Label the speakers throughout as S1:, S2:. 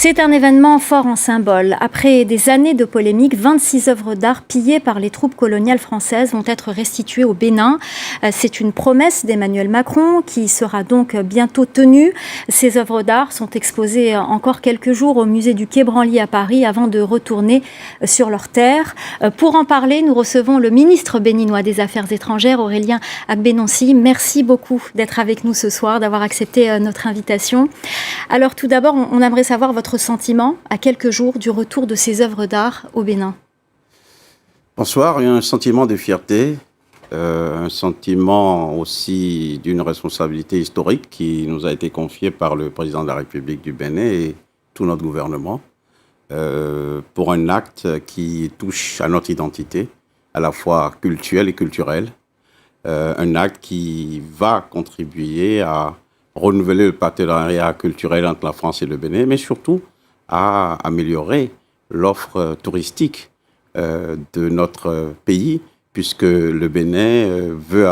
S1: C'est un événement fort en symbole. Après des années de polémiques, 26 œuvres d'art pillées par les troupes coloniales françaises vont être restituées au Bénin. C'est une promesse d'Emmanuel Macron qui sera donc bientôt tenue. Ces œuvres d'art sont exposées encore quelques jours au musée du Quai Branly à Paris avant de retourner sur leur terre. Pour en parler, nous recevons le ministre béninois des Affaires étrangères, Aurélien Agbenonsi. Merci beaucoup d'être avec nous ce soir, d'avoir accepté notre invitation. Alors tout d'abord, on aimerait savoir votre sentiment à quelques jours du retour de ces œuvres d'art au Bénin.
S2: Bonsoir, il y a un sentiment de fierté, un sentiment aussi d'une responsabilité historique qui nous a été confiée par le président de la République du Bénin et tout notre gouvernement pour un acte qui touche à notre identité, à la fois culturelle et culturelle, un acte qui va contribuer à renouveler le partenariat culturel entre la France et le Bénin, mais surtout à améliorer l'offre touristique de notre pays, puisque le Bénin veut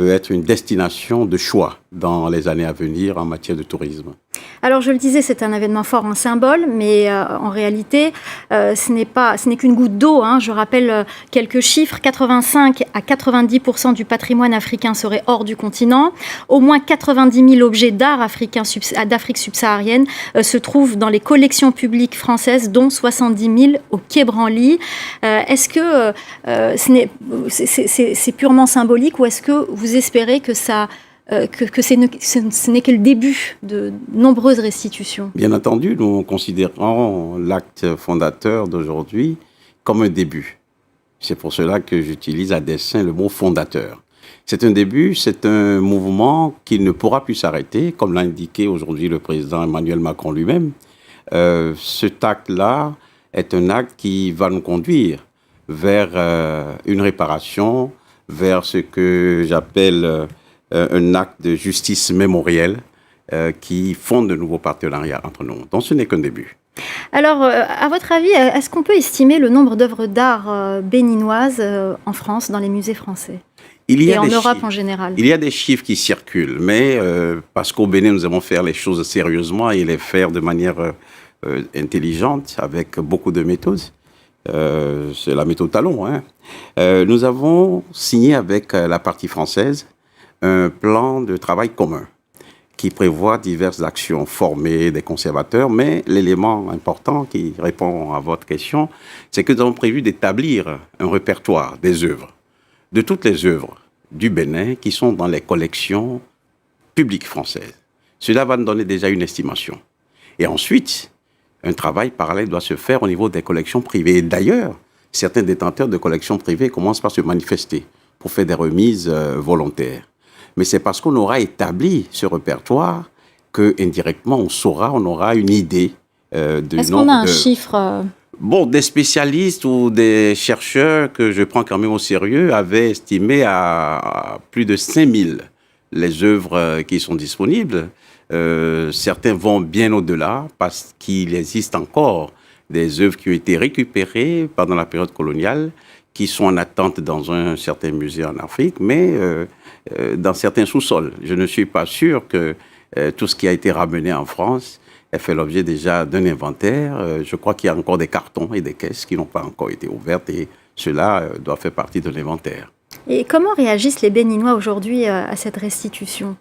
S2: être une destination de choix dans les années à venir en matière de tourisme.
S1: Alors je le disais, c'est un événement fort en symbole, mais en réalité, ce n'est qu'une goutte d'eau. Je rappelle quelques chiffres. 85 à 90% du patrimoine africain serait hors du continent. Au moins 90 000 objets d'art africains d'Afrique subsaharienne se trouvent dans les collections publiques françaises, dont 70 000 au Quai Branly. Est-ce que c'est purement symbolique ou est-ce que vous espérez que ce n'est que le début de nombreuses restitutions?
S2: Bien entendu, nous considérons l'acte fondateur d'aujourd'hui comme un début. C'est pour cela que j'utilise à dessein le mot fondateur. C'est un début, c'est un mouvement qui ne pourra plus s'arrêter, comme l'a indiqué aujourd'hui le président Emmanuel Macron lui-même. Cet acte-là est un acte qui va nous conduire vers une réparation, vers ce que j'appelle un acte de justice mémorielle qui fonde de nouveaux partenariats entre nous. Donc ce n'est qu'un début.
S1: Alors, à votre avis, est-ce qu'on peut estimer le nombre d'œuvres d'art béninoises en France, dans les musées français et en Europe en général?
S2: Il y a des chiffres qui circulent, mais parce qu'au Bénin, nous aimons faire les choses sérieusement et les faire de manière intelligente, avec beaucoup de méthodes. C'est la méthode Talon. Nous avons signé avec la partie française un plan de travail commun qui prévoit diverses actions, former des conservateurs, mais l'élément important qui répond à votre question, c'est que nous avons prévu d'établir un répertoire des œuvres, de toutes les œuvres du Bénin qui sont dans les collections publiques françaises. Cela va nous donner déjà une estimation. Et ensuite, un travail parallèle doit se faire au niveau des collections privées. Et d'ailleurs, certains détenteurs de collections privées commencent par se manifester pour faire des remises volontaires. Mais c'est parce qu'on aura établi ce répertoire qu'indirectement, on aura une idée de...
S1: Est-ce qu'on a un chiffre
S2: des spécialistes ou des chercheurs que je prends quand même au sérieux avaient estimé à plus de 5000 les œuvres qui sont disponibles. Certains vont bien au-delà parce qu'il existe encore des œuvres qui ont été récupérées pendant la période coloniale, qui sont en attente dans un certain musée en Afrique, mais dans certains sous-sols. Je ne suis pas sûr que tout ce qui a été ramené en France ait fait l'objet déjà d'un inventaire. Je crois qu'il y a encore des cartons et des caisses qui n'ont pas encore été ouvertes et cela doit faire partie de l'inventaire.
S1: Et comment réagissent les Béninois aujourd'hui à cette restitution ?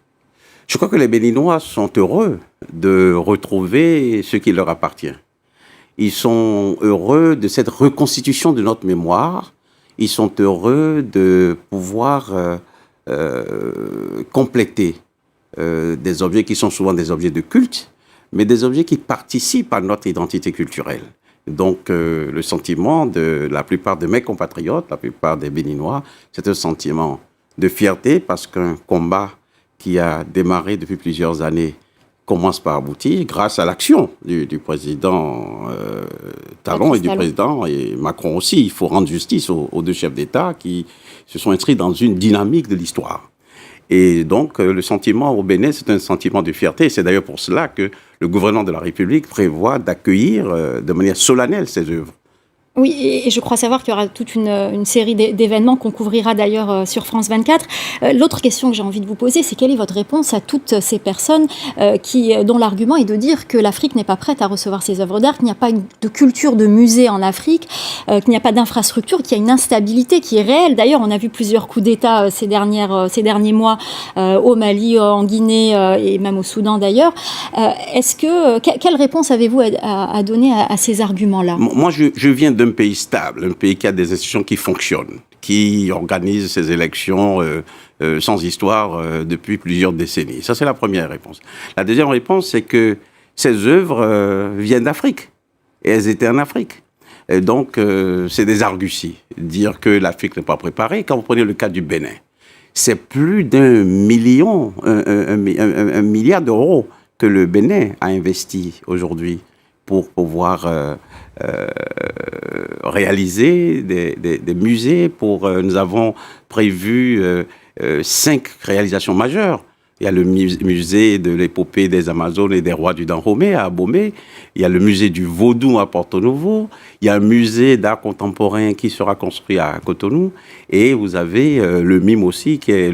S2: Je crois que les Béninois sont heureux de retrouver ce qui leur appartient. Ils sont heureux de cette reconstitution de notre mémoire. Ils sont heureux de pouvoir compléter des objets qui sont souvent des objets de culte, mais des objets qui participent à notre identité culturelle. Donc, le sentiment de la plupart de mes compatriotes, la plupart des Béninois, c'est un sentiment de fierté parce qu'un combat qui a démarré depuis plusieurs années commence par aboutir grâce à l'action du président Talon et du président et Macron aussi. Il faut rendre justice aux deux chefs d'État qui se sont inscrits dans une dynamique de l'histoire. Et donc, le sentiment au Bénin, c'est un sentiment de fierté. C'est d'ailleurs pour cela que le gouvernement de la République prévoit d'accueillir de manière solennelle ces œuvres
S1: Oui, et je crois savoir qu'il y aura toute une série d'événements qu'on couvrira d'ailleurs sur France 24. L'autre question que j'ai envie de vous poser, c'est quelle est votre réponse à toutes ces personnes dont l'argument est de dire que l'Afrique n'est pas prête à recevoir ces œuvres d'art, qu'il n'y a pas de culture de musée en Afrique, qu'il n'y a pas d'infrastructure, qu'il y a une instabilité qui est réelle. D'ailleurs, on a vu plusieurs coups d'État ces derniers mois au Mali, en Guinée et même au Soudan d'ailleurs. Quelle réponse avez-vous à donner à ces arguments-là ?
S2: Moi, je viens d'un pays stable, un pays qui a des institutions qui fonctionnent, qui organise ses élections sans histoire depuis plusieurs décennies. Ça, c'est la première réponse. La deuxième réponse, c'est que ces œuvres viennent d'Afrique. Et elles étaient en Afrique. Et donc, c'est des arguties. Dire que l'Afrique n'est pas préparée. Quand vous prenez le cas du Bénin, c'est plus d'1 million, un milliard d'euros que le Bénin a investi aujourd'hui pour pouvoir réaliser des musées. Nous avons prévu 5 réalisations majeures. Il y a le musée de l'épopée des Amazones et des rois du Dahomey à Abomey. Il y a le musée du Vaudou à Porto Novo. Il y a un musée d'art contemporain qui sera construit à Cotonou. Et vous avez le MIM aussi, qui est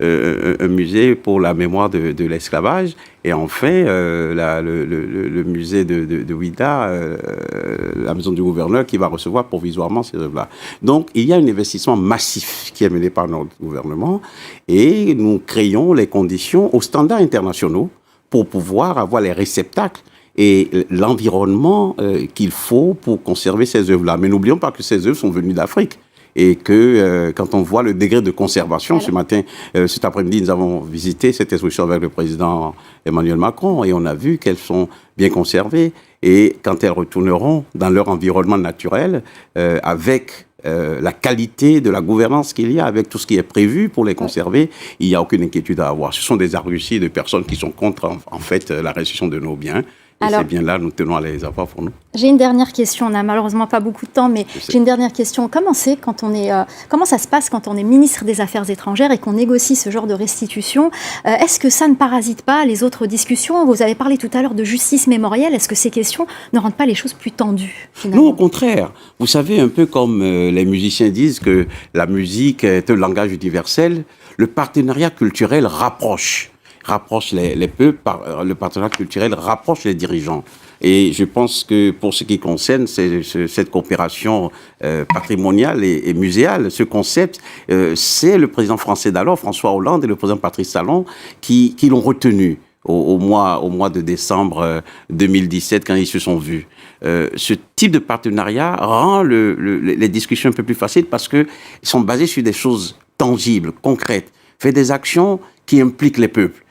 S2: un musée pour la mémoire de l'esclavage. Et enfin, le musée de Ouida, la maison du gouverneur, qui va recevoir provisoirement ces œuvres-là. Donc, il y a un investissement massif qui est mené par notre gouvernement et nous créons les conditions aux standards internationaux pour pouvoir avoir les réceptacles et l'environnement qu'il faut pour conserver ces œuvres-là. Mais n'oublions pas que ces œuvres sont venues d'Afrique. Et que quand on voit le degré de conservation, cet après-midi, nous avons visité cette exposition avec le président Emmanuel Macron et on a vu qu'elles sont bien conservées. Et quand elles retourneront dans leur environnement naturel, avec la qualité de la gouvernance qu'il y a, avec tout ce qui est prévu pour les conserver, il n'y a aucune inquiétude à avoir. Ce sont des arguties de personnes qui sont contre, en fait, la restitution de nos biens. Et ces biens-là, nous tenons à les avoir pour nous.
S1: J'ai une dernière question. On n'a malheureusement pas beaucoup de temps, mais j'ai une dernière question. Comment ça se passe quand on est ministre des Affaires étrangères et qu'on négocie ce genre de restitution ? Est-ce que ça ne parasite pas les autres discussions ? Vous avez parlé tout à l'heure de justice mémorielle. Est-ce que ces questions ne rendent pas les choses plus tendues, finalement ?
S2: Non, au contraire. Vous savez, un peu comme les musiciens disent que la musique est un langage universel, le partenariat culturel rapproche les peuples, le partenariat culturel rapproche les dirigeants. Et je pense que pour ce qui concerne cette coopération patrimoniale et muséale, ce concept, c'est le président français d'alors, François Hollande, et le président Patrice Talon qui l'ont retenu au mois de décembre 2017 quand ils se sont vus. Ce type de partenariat rend les discussions un peu plus faciles parce qu'ils sont basés sur des choses tangibles, concrètes, fait des actions qui impliquent les peuples.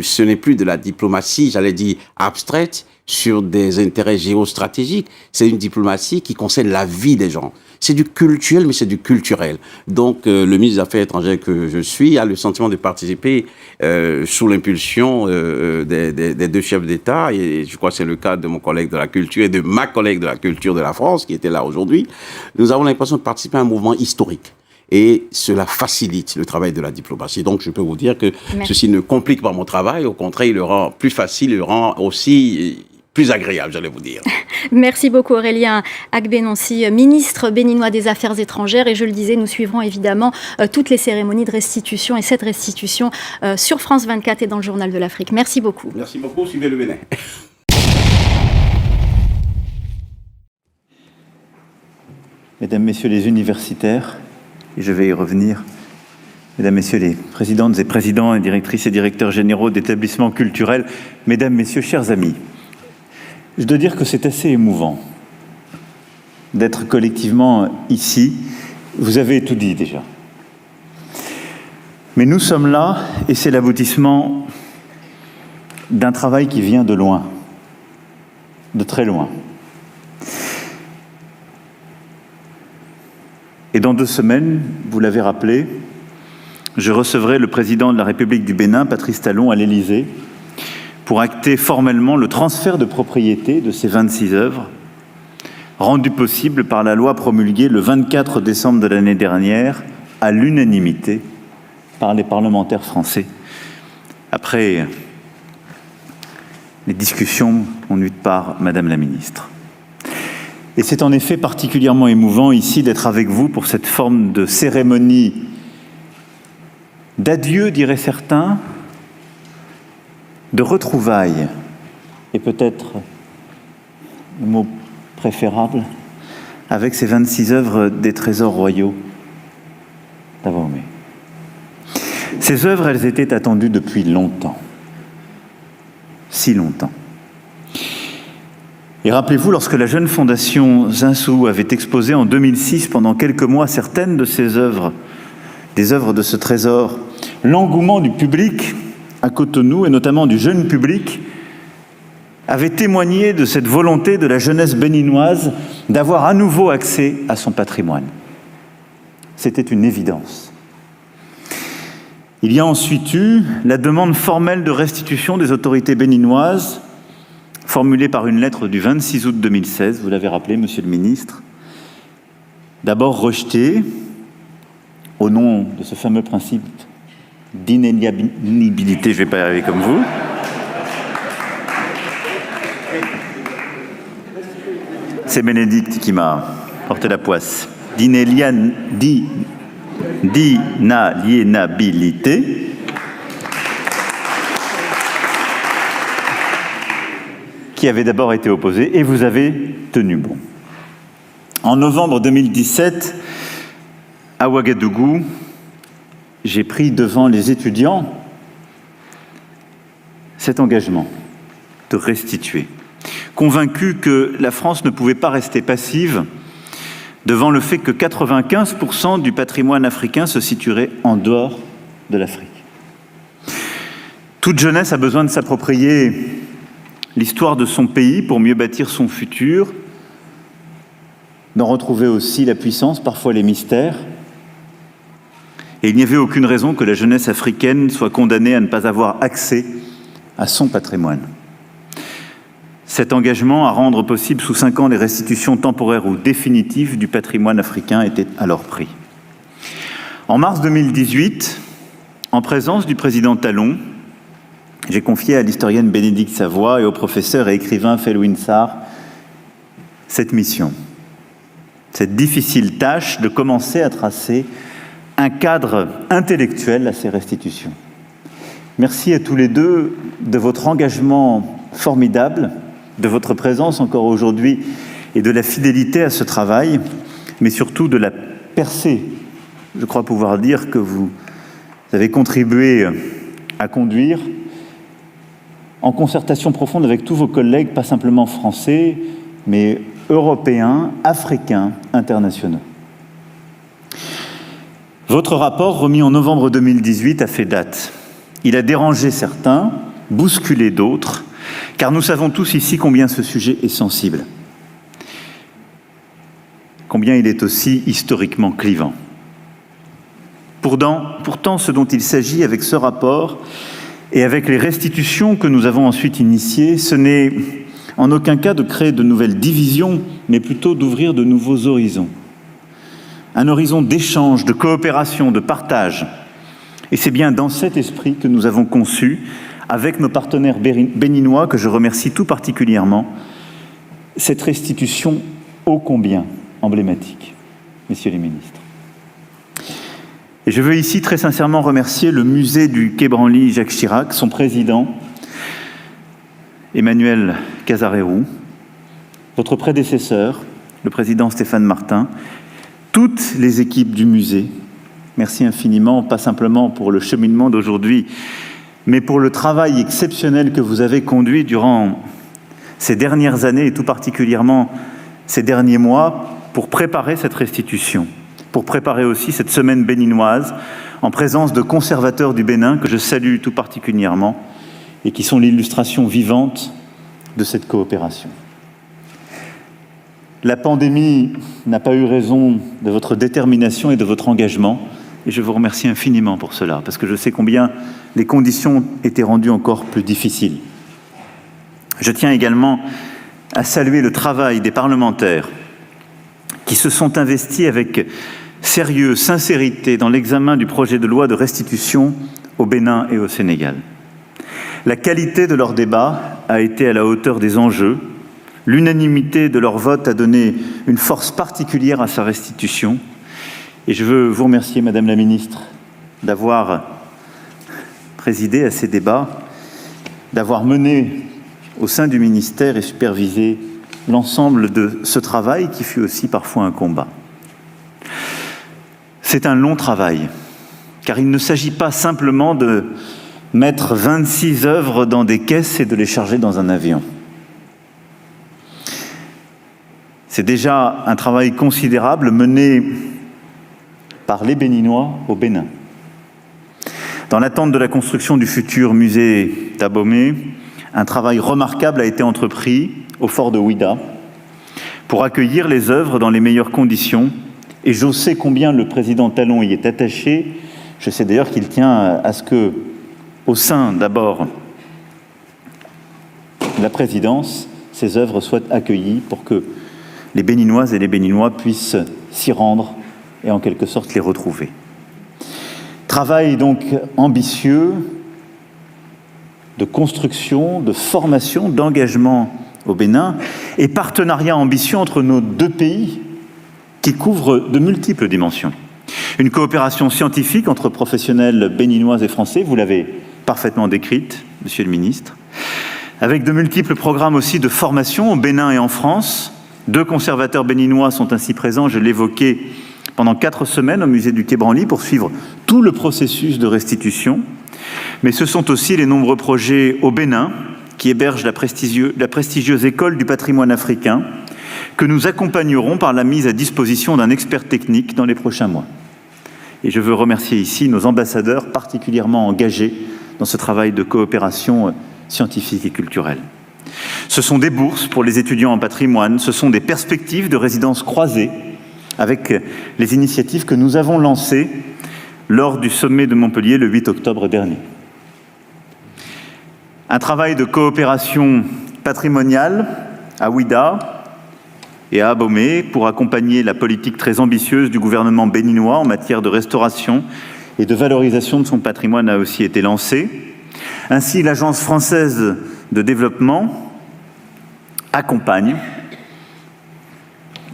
S2: Ce n'est plus de la diplomatie, j'allais dire, abstraite, sur des intérêts géostratégiques. C'est une diplomatie qui concerne la vie des gens. C'est du culturel, mais c'est du culturel. Donc, le ministre des Affaires étrangères que je suis a le sentiment de participer sous l'impulsion des deux chefs d'État, et je crois que c'est le cas de mon collègue de la culture et de ma collègue de la culture de la France, qui était là aujourd'hui. Nous avons l'impression de participer à un mouvement historique. Et cela facilite le travail de la diplomatie. Donc, je peux vous dire que ceci ne complique pas mon travail. Au contraire, il le rend plus facile, il le rend aussi plus agréable, j'allais vous dire.
S1: Merci beaucoup Aurélien Agbenonsi, ministre béninois des Affaires étrangères. Et je le disais, nous suivrons évidemment toutes les cérémonies de restitution et cette restitution sur France 24 et dans le Journal de l'Afrique. Merci beaucoup.
S2: Merci beaucoup, suivez le Bénin.
S3: Mesdames, Messieurs les universitaires, et je vais y revenir, Mesdames, Messieurs les présidentes et présidents et directrices et directeurs généraux d'établissements culturels, Mesdames, Messieurs, chers amis, je dois dire que c'est assez émouvant d'être collectivement ici. Vous avez tout dit déjà. Mais nous sommes là et c'est l'aboutissement d'un travail qui vient de loin, de très loin. Et dans 2 semaines, vous l'avez rappelé, je recevrai le président de la République du Bénin, Patrice Talon, à l'Élysée, pour acter formellement le transfert de propriété de ces 26 œuvres, rendu possible par la loi promulguée le 24 décembre de l'année dernière, à l'unanimité, par les parlementaires français, après les discussions conduites par Madame la Ministre. Et c'est en effet particulièrement émouvant ici d'être avec vous pour cette forme de cérémonie d'adieu, diraient certains, de retrouvailles, et peut-être le mot préférable, avec ces 26 œuvres des trésors royaux d'Abomey. Ces œuvres, elles étaient attendues depuis longtemps, si longtemps. Et rappelez-vous, lorsque la jeune fondation Zinsou avait exposé en 2006, pendant quelques mois, certaines de ces œuvres, des œuvres de ce trésor, l'engouement du public à Cotonou, et notamment du jeune public, avait témoigné de cette volonté de la jeunesse béninoise d'avoir à nouveau accès à son patrimoine. C'était une évidence. Il y a ensuite eu la demande formelle de restitution des autorités béninoises, formulée par une lettre du 26 août 2016, vous l'avez rappelé, Monsieur le Ministre, d'abord rejetée au nom de ce fameux principe d'inéligibilité, je ne vais pas y arriver comme vous. C'est Bénédicte qui m'a porté la poisse. D'inaliénabilité. Qui avait d'abord été opposée, et vous avez tenu bon. En novembre 2017, à Ouagadougou, j'ai pris devant les étudiants cet engagement de restituer, convaincu que la France ne pouvait pas rester passive devant le fait que 95% du patrimoine africain se situerait en dehors de l'Afrique. Toute jeunesse a besoin de s'approprier l'histoire de son pays pour mieux bâtir son futur, d'en retrouver aussi la puissance, parfois les mystères. Et il n'y avait aucune raison que la jeunesse africaine soit condamnée à ne pas avoir accès à son patrimoine. Cet engagement à rendre possible sous 5 ans les restitutions temporaires ou définitives du patrimoine africain était alors pris. En mars 2018, en présence du président Talon, j'ai confié à l'historienne Bénédicte Savoie et au professeur et écrivain Felwine Sarr cette mission, cette difficile tâche de commencer à tracer un cadre intellectuel à ces restitutions. Merci à tous les deux de votre engagement formidable, de votre présence encore aujourd'hui et de la fidélité à ce travail, mais surtout de la percée, je crois pouvoir dire, que vous avez contribué à conduire en concertation profonde avec tous vos collègues, pas simplement français, mais européens, africains, internationaux. Votre rapport, remis en novembre 2018, a fait date. Il a dérangé certains, bousculé d'autres, car nous savons tous ici combien ce sujet est sensible, combien il est aussi historiquement clivant. Pourtant, ce dont il s'agit avec ce rapport et avec les restitutions que nous avons ensuite initiées, ce n'est en aucun cas de créer de nouvelles divisions, mais plutôt d'ouvrir de nouveaux horizons. Un horizon d'échange, de coopération, de partage. Et c'est bien dans cet esprit que nous avons conçu, avec nos partenaires béninois, que je remercie tout particulièrement, cette restitution ô combien emblématique, messieurs les ministres. Et je veux ici très sincèrement remercier le musée du Quai Branly Jacques Chirac, son président, Emmanuel Casarérou, votre prédécesseur, le président Stéphane Martin, toutes les équipes du musée. Merci infiniment, pas simplement pour le cheminement d'aujourd'hui, mais pour le travail exceptionnel que vous avez conduit durant ces dernières années et tout particulièrement ces derniers mois pour préparer cette restitution, pour préparer aussi cette semaine béninoise en présence de conservateurs du Bénin que je salue tout particulièrement et qui sont l'illustration vivante de cette coopération. La pandémie n'a pas eu raison de votre détermination et de votre engagement, et je vous remercie infiniment pour cela, parce que je sais combien les conditions étaient rendues encore plus difficiles. Je tiens également à saluer le travail des parlementaires qui se sont investis avec sérieux, sincérité dans l'examen du projet de loi de restitution au Bénin et au Sénégal. La qualité de leur débat a été à la hauteur des enjeux, L'unanimité de leur vote a donné une force particulière à sa restitution. Et je veux vous remercier, Madame la Ministre, d'avoir présidé à ces débats, d'avoir mené au sein du ministère et supervisé l'ensemble de ce travail qui fut aussi parfois un combat. C'est un long travail, car il ne s'agit pas simplement de mettre 26 œuvres dans des caisses et de les charger dans un avion. C'est déjà un travail considérable mené par les Béninois au Bénin. Dans l'attente de la construction du futur musée d'Abomey, un travail remarquable a été entrepris au fort de Ouidah pour accueillir les œuvres dans les meilleures conditions. Et je sais combien le président Talon y est attaché. Je sais d'ailleurs qu'il tient à ce que, au sein d'abord de la présidence, ces œuvres soient accueillies pour que les Béninoises et les Béninois puissent s'y rendre et en quelque sorte les retrouver. Travail donc ambitieux de construction, de formation, d'engagement au Bénin et partenariat ambitieux entre nos deux pays qui couvre de multiples dimensions. Une coopération scientifique entre professionnels béninois et français, vous l'avez parfaitement décrite, Monsieur le Ministre, avec de multiples programmes aussi de formation au Bénin et en France. 2 conservateurs béninois sont ainsi présents, je l'évoquais, pendant 4 semaines au musée du Quai Branly pour suivre tout le processus de restitution. Mais ce sont aussi les nombreux projets au Bénin qui hébergent la prestigieuse École du patrimoine africain que nous accompagnerons par la mise à disposition d'un expert technique dans les prochains mois. Et je veux remercier ici nos ambassadeurs particulièrement engagés dans ce travail de coopération scientifique et culturelle. Ce sont des bourses pour les étudiants en patrimoine, ce sont des perspectives de résidence croisée avec les initiatives que nous avons lancées lors du sommet de Montpellier le 8 octobre dernier. Un travail de coopération patrimoniale à Ouidah et à Abomey pour accompagner la politique très ambitieuse du gouvernement béninois en matière de restauration et de valorisation de son patrimoine a aussi été lancé. Ainsi, l'Agence française de développement accompagne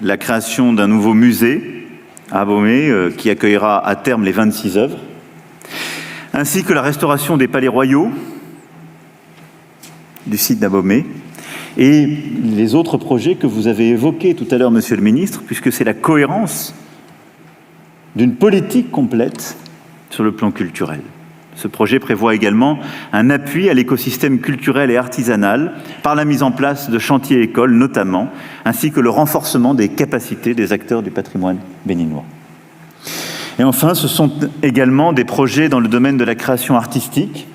S3: la création d'un nouveau musée à Abomey qui accueillera à terme les 26 œuvres, ainsi que la restauration des palais royaux du site d'Abomey et les autres projets que vous avez évoqués tout à l'heure, Monsieur le Ministre, puisque c'est la cohérence d'une politique complète sur le plan culturel. Ce projet prévoit également un appui à l'écosystème culturel et artisanal par la mise en place de chantiers écoles notamment, ainsi que le renforcement des capacités des acteurs du patrimoine béninois. Et enfin, ce sont également des projets dans le domaine de la création artistique,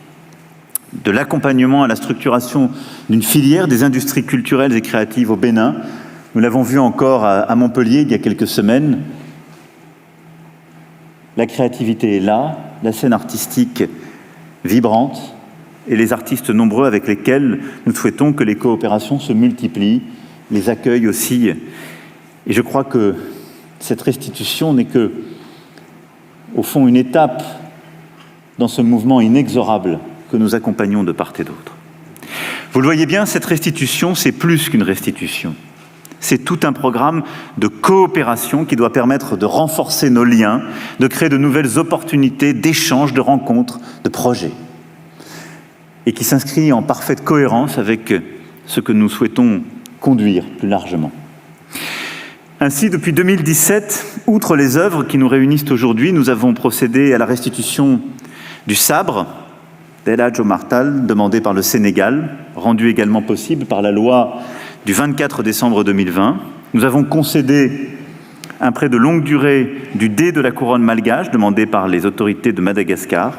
S3: de l'accompagnement à la structuration d'une filière des industries culturelles et créatives au Bénin. Nous l'avons vu encore à Montpellier il y a quelques semaines. La créativité est là, la scène artistique vibrante et les artistes nombreux avec lesquels nous souhaitons que les coopérations se multiplient, les accueillent aussi. Et je crois que cette restitution n'est que, au fond, une étape dans ce mouvement inexorable que nous accompagnons de part et d'autre. Vous le voyez bien, cette restitution, c'est plus qu'une restitution. C'est tout un programme de coopération qui doit permettre de renforcer nos liens, de créer de nouvelles opportunités d'échanges, de rencontres, de projets. Et qui s'inscrit en parfaite cohérence avec ce que nous souhaitons conduire plus largement. Ainsi, depuis 2017, outre les œuvres qui nous réunissent aujourd'hui, nous avons procédé à la restitution du sabre d'El Hadj Omar Tall, demandé par le Sénégal, rendu également possible par la loi du 24 décembre 2020. Nous avons concédé un prêt de longue durée du dé de la couronne malgache, demandé par les autorités de Madagascar.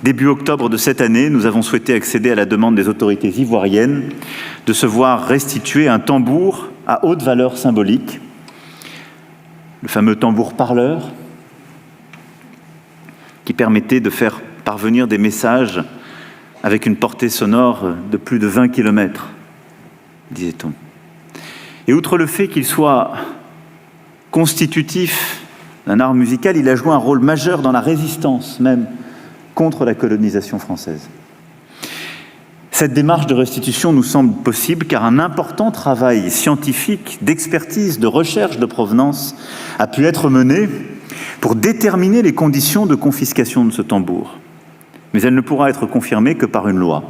S3: Début octobre de cette année, nous avons souhaité accéder à la demande des autorités ivoiriennes de se voir restituer un tambour à haute valeur symbolique, le fameux tambour parleur, qui permettait de faire parvenir des messages avec une portée sonore de plus de 20 km, disait-on. Et outre le fait qu'il soit constitutif d'un art musical, il a joué un rôle majeur dans la résistance même contre la colonisation française. Cette démarche de restitution nous semble possible car un important travail scientifique, d'expertise, de recherche de provenance a pu être mené pour déterminer les conditions de confiscation de ce tambour. Mais elle ne pourra être confirmée que par une loi,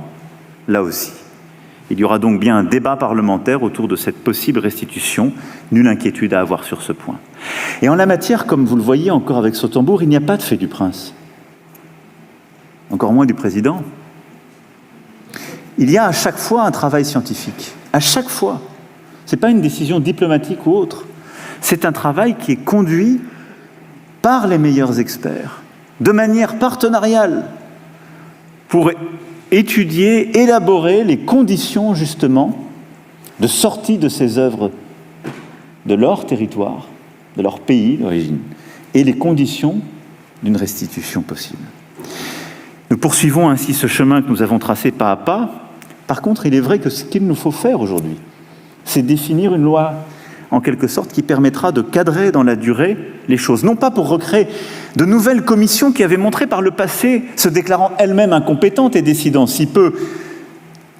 S3: là aussi. Il y aura donc bien un débat parlementaire autour de cette possible restitution, nulle inquiétude à avoir sur ce point. Et en la matière, comme vous le voyez encore avec ce tambour, il n'y a pas de fait du prince, encore moins du président. Il y a à chaque fois un travail scientifique, à chaque fois. Ce n'est pas une décision diplomatique ou autre. C'est un travail qui est conduit par les meilleurs experts, de manière partenariale, pour étudier, élaborer les conditions justement de sortie de ces œuvres de leur territoire, de leur pays d'origine, et les conditions d'une restitution possible. Nous poursuivons ainsi ce chemin que nous avons tracé pas à pas. Par contre, il est vrai que ce qu'il nous faut faire aujourd'hui, c'est définir une loi, en quelque sorte, qui permettra de cadrer dans la durée les choses. Non pas pour recréer de nouvelles commissions qui avaient montré par le passé, se déclarant elles-mêmes incompétentes et décidant si peu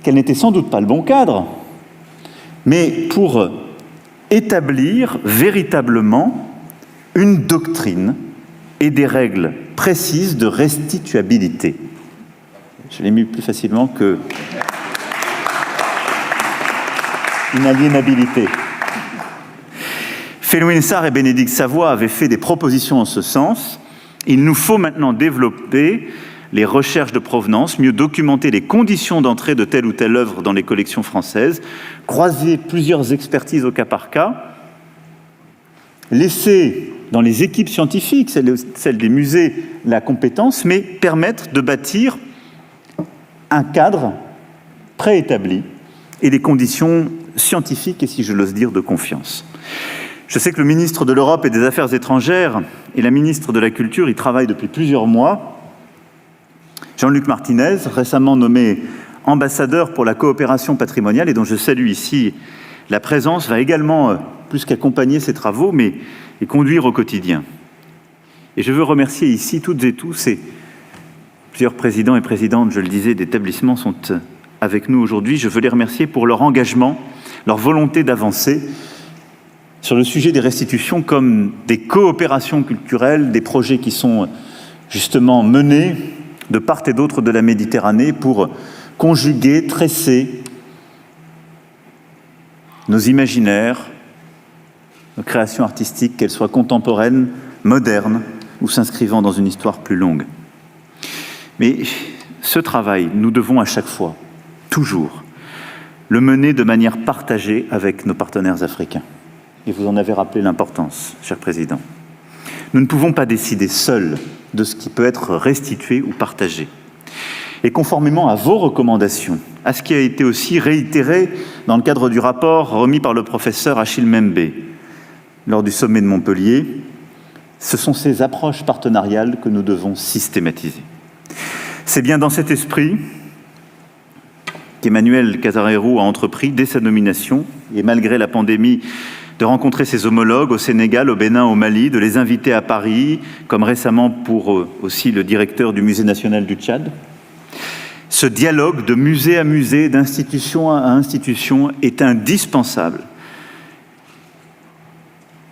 S3: qu'elles n'étaient sans doute pas le bon cadre, mais pour établir véritablement une doctrine et des règles précises de restituabilité. Je l'ai mis plus facilement que inaliénabilité. Felwine Sarr et Bénédicte Savoy avaient fait des propositions en ce sens. Il nous faut maintenant développer les recherches de provenance, mieux documenter les conditions d'entrée de telle ou telle œuvre dans les collections françaises, croiser plusieurs expertises au cas par cas, laisser dans les équipes scientifiques, celles des musées, la compétence, mais permettre de bâtir un cadre préétabli et des conditions scientifiques et, si je l'ose dire, de confiance. Je sais que le ministre de l'Europe et des Affaires étrangères et la ministre de la Culture y travaillent depuis plusieurs mois. Jean-Luc Martinez, récemment nommé ambassadeur pour la coopération patrimoniale et dont je salue ici la présence, va également, plus qu'accompagner ces travaux, mais les conduire au quotidien. Et je veux remercier ici toutes et tous, et plusieurs présidents et présidentes, je le disais, d'établissements sont avec nous aujourd'hui. Je veux les remercier pour leur engagement, leur volonté d'avancer sur le sujet des restitutions comme des coopérations culturelles, des projets qui sont justement menés de part et d'autre de la Méditerranée pour conjuguer, tresser nos imaginaires, nos créations artistiques, qu'elles soient contemporaines, modernes ou s'inscrivant dans une histoire plus longue. Mais ce travail, nous devons à chaque fois, toujours, le mener de manière partagée avec nos partenaires africains. Et vous en avez rappelé l'importance, cher Président. Nous ne pouvons pas décider seuls de ce qui peut être restitué ou partagé. Et conformément à vos recommandations, à ce qui a été aussi réitéré dans le cadre du rapport remis par le professeur Achille Mbembe lors du sommet de Montpellier, ce sont ces approches partenariales que nous devons systématiser. C'est bien dans cet esprit qu'Emmanuel Casarero a entrepris, dès sa nomination, et malgré la pandémie, de rencontrer ses homologues au Sénégal, au Bénin, au Mali, de les inviter à Paris, comme récemment pour aussi le directeur du Musée national du Tchad. Ce dialogue de musée à musée, d'institution à institution est indispensable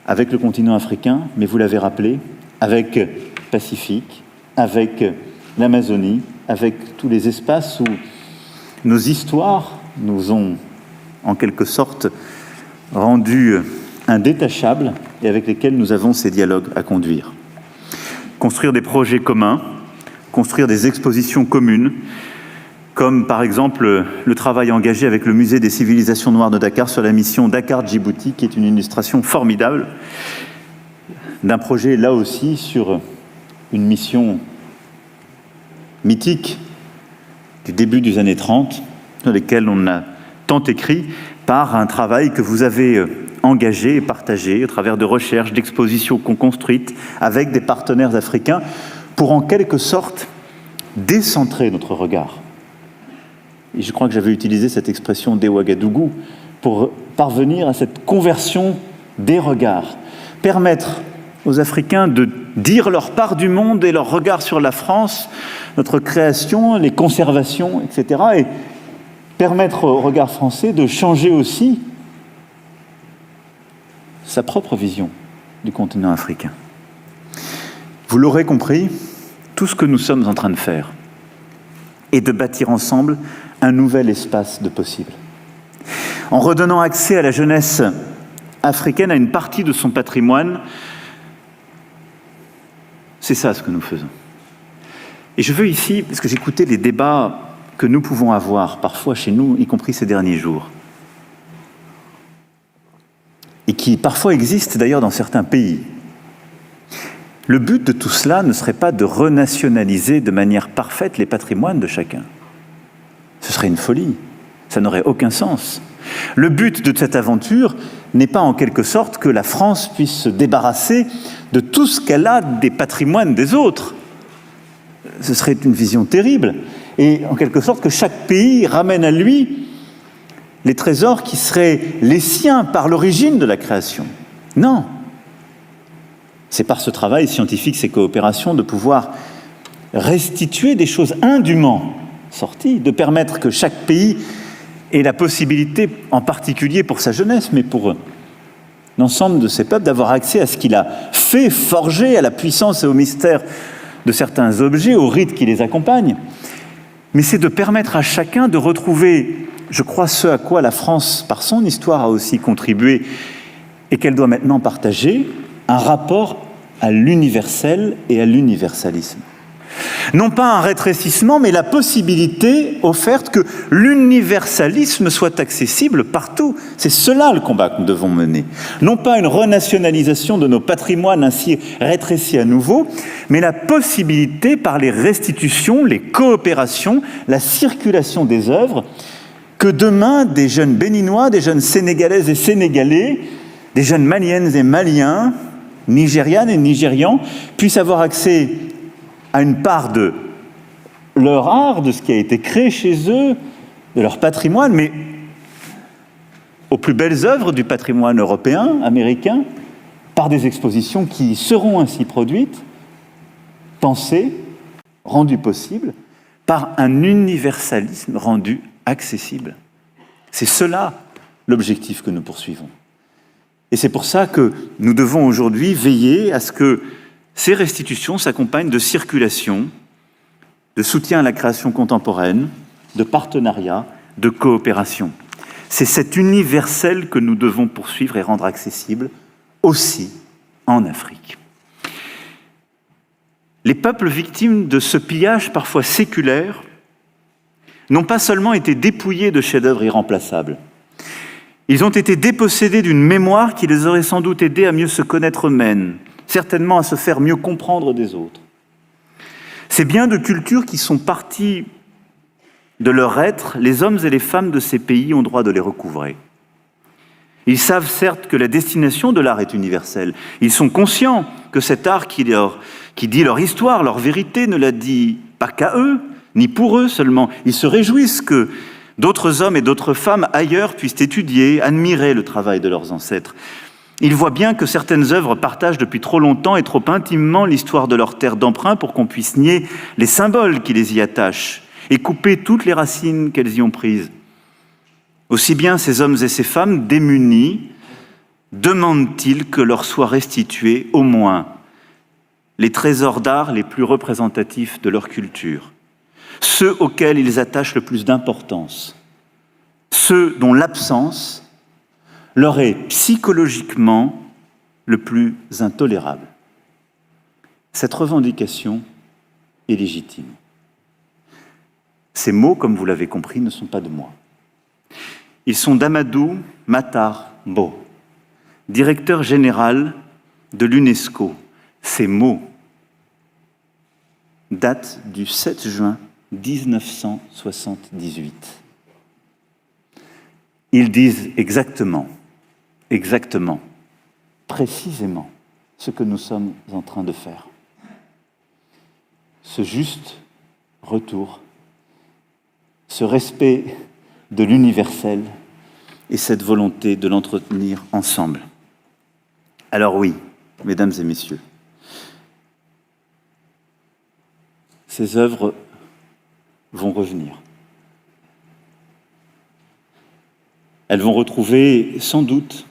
S3: avec le continent africain, mais vous l'avez rappelé, avec le Pacifique, avec l'Amazonie, avec tous les espaces où nos histoires nous ont en quelque sorte rendus indétachables et avec lesquels nous avons ces dialogues à conduire. Construire des projets communs, construire des expositions communes, comme par exemple le travail engagé avec le Musée des civilisations noires de Dakar sur la mission Dakar-Djibouti, qui est une illustration formidable d'un projet là aussi sur une mission mythique du début des années 30, dans lesquelles on a tant écrit, par un travail que vous avez engagé et partagé au travers de recherches, d'expositions qu'on construites avec des partenaires africains pour en quelque sorte décentrer notre regard. Et je crois que j'avais utilisé cette expression des Ouagadougou pour parvenir à cette conversion des regards, permettre aux Africains de dire leur part du monde et leur regard sur la France, notre création, les conservations, etc. Et permettre au regard français de changer aussi sa propre vision du continent africain. Vous l'aurez compris, tout ce que nous sommes en train de faire est de bâtir ensemble un nouvel espace de possible. En redonnant accès à la jeunesse africaine à une partie de son patrimoine, c'est ça ce que nous faisons. Et je veux ici, parce que j'écoutais les débats que nous pouvons avoir parfois chez nous, y compris ces derniers jours, et qui parfois existent d'ailleurs dans certains pays. Le but de tout cela ne serait pas de renationaliser de manière parfaite les patrimoines de chacun. Ce serait une folie, ça n'aurait aucun sens. Le but de cette aventure n'est pas en quelque sorte que la France puisse se débarrasser de tout ce qu'elle a des patrimoines des autres. Ce serait une vision terrible. Et en quelque sorte que chaque pays ramène à lui les trésors qui seraient les siens par l'origine de la création. Non. C'est par ce travail scientifique, ces coopérations, de pouvoir restituer des choses indûment sorties, de permettre que chaque pays ait la possibilité, en particulier pour sa jeunesse, mais pour l'ensemble de ses peuples, d'avoir accès à ce qu'il a fait, forger, à la puissance et au mystère de certains objets, aux rites qui les accompagnent. Mais c'est de permettre à chacun de retrouver, je crois, ce à quoi la France, par son histoire, a aussi contribué et qu'elle doit maintenant partager, un rapport à l'universel et à l'universalisme. Non pas un rétrécissement, mais la possibilité offerte que l'universalisme soit accessible partout. C'est cela le combat que nous devons mener. Non pas une renationalisation de nos patrimoines ainsi rétrécis à nouveau, mais la possibilité par les restitutions, les coopérations, la circulation des œuvres, que demain des jeunes béninois, des jeunes sénégalaises et sénégalais, des jeunes maliennes et maliens, nigérianes et nigérians, puissent avoir accès à une part de leur art, de ce qui a été créé chez eux, de leur patrimoine, mais aux plus belles œuvres du patrimoine européen, américain, par des expositions qui seront ainsi produites, pensées, rendues possibles, par un universalisme rendu accessible. C'est cela l'objectif que nous poursuivons. Et c'est pour ça que nous devons aujourd'hui veiller à ce que ces restitutions s'accompagnent de circulation, de soutien à la création contemporaine, de partenariat, de coopération. C'est cet universel que nous devons poursuivre et rendre accessible aussi en Afrique. Les peuples victimes de ce pillage parfois séculaire n'ont pas seulement été dépouillés de chefs-d'œuvre irremplaçables, ils ont été dépossédés d'une mémoire qui les aurait sans doute aidés à mieux se connaître eux-mêmes, certainement à se faire mieux comprendre des autres. Ces biens de culture qui sont partis de leur être, les hommes et les femmes de ces pays ont droit de les recouvrer. Ils savent certes que la destination de l'art est universelle. Ils sont conscients que cet art qui dit leur histoire, leur vérité, ne la dit pas qu'à eux, ni pour eux seulement. Ils se réjouissent que d'autres hommes et d'autres femmes ailleurs puissent étudier, admirer le travail de leurs ancêtres. Ils voient bien que certaines œuvres partagent depuis trop longtemps et trop intimement l'histoire de leur terre d'emprunt pour qu'on puisse nier les symboles qui les y attachent et couper toutes les racines qu'elles y ont prises. Aussi bien ces hommes et ces femmes démunis demandent-ils que leur soient restitués au moins les trésors d'art les plus représentatifs de leur culture, ceux auxquels ils attachent le plus d'importance, ceux dont l'absence leur est psychologiquement le plus intolérable. Cette revendication est légitime. Ces mots, comme vous l'avez compris, ne sont pas de moi. Ils sont d'Amadou Matar Mbow, directeur général de l'UNESCO. Ces mots datent du 7 juin 1978. Ils disent exactement, précisément ce que nous sommes en train de faire. Ce juste retour, ce respect de l'universel et cette volonté de l'entretenir ensemble. Alors oui, mesdames et messieurs, ces œuvres vont revenir. Elles vont retrouver sans doute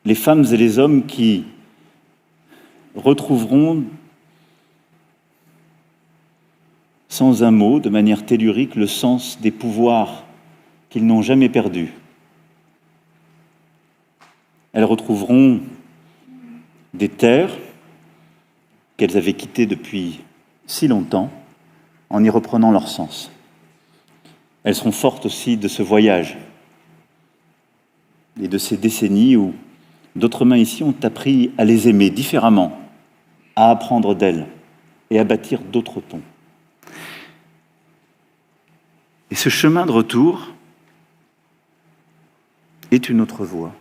S3: les femmes et les hommes qui retrouveront sans un mot, de manière tellurique, le sens des pouvoirs qu'ils n'ont jamais perdus. Elles retrouveront des terres qu'elles avaient quittées depuis si longtemps, en y reprenant leur sens. Elles seront fortes aussi de ce voyage et de ces décennies où d'autres mains ici ont appris à les aimer différemment, à apprendre d'elles et à bâtir d'autres ponts. Et ce chemin de retour est une autre voie.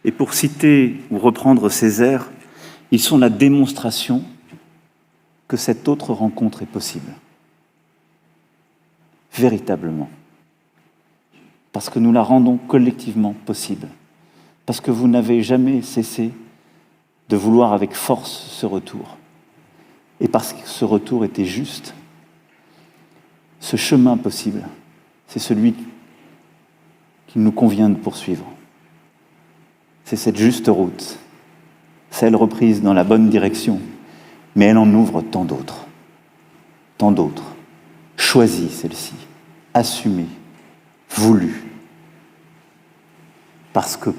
S3: Et pour citer ou reprendre Césaire, ils sont la démonstration que cette autre rencontre est possible. Véritablement. Parce que nous la rendons collectivement possible. Parce que vous n'avez jamais cessé de vouloir avec force ce retour. Et parce que ce retour était juste. Ce chemin possible, c'est celui qu'il nous convient de poursuivre. C'est cette juste route, celle reprise dans la bonne direction, mais elle en ouvre tant d'autres. Tant d'autres. Choisie celle-ci, assumée, voulue. Parce que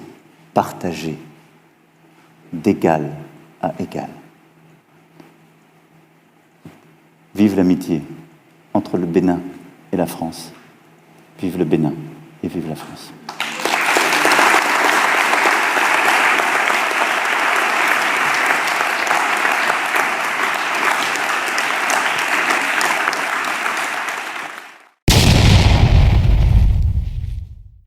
S3: partagée, d'égal à égal. Vive l'amitié entre le Bénin et la France. Vive le Bénin et vive la France.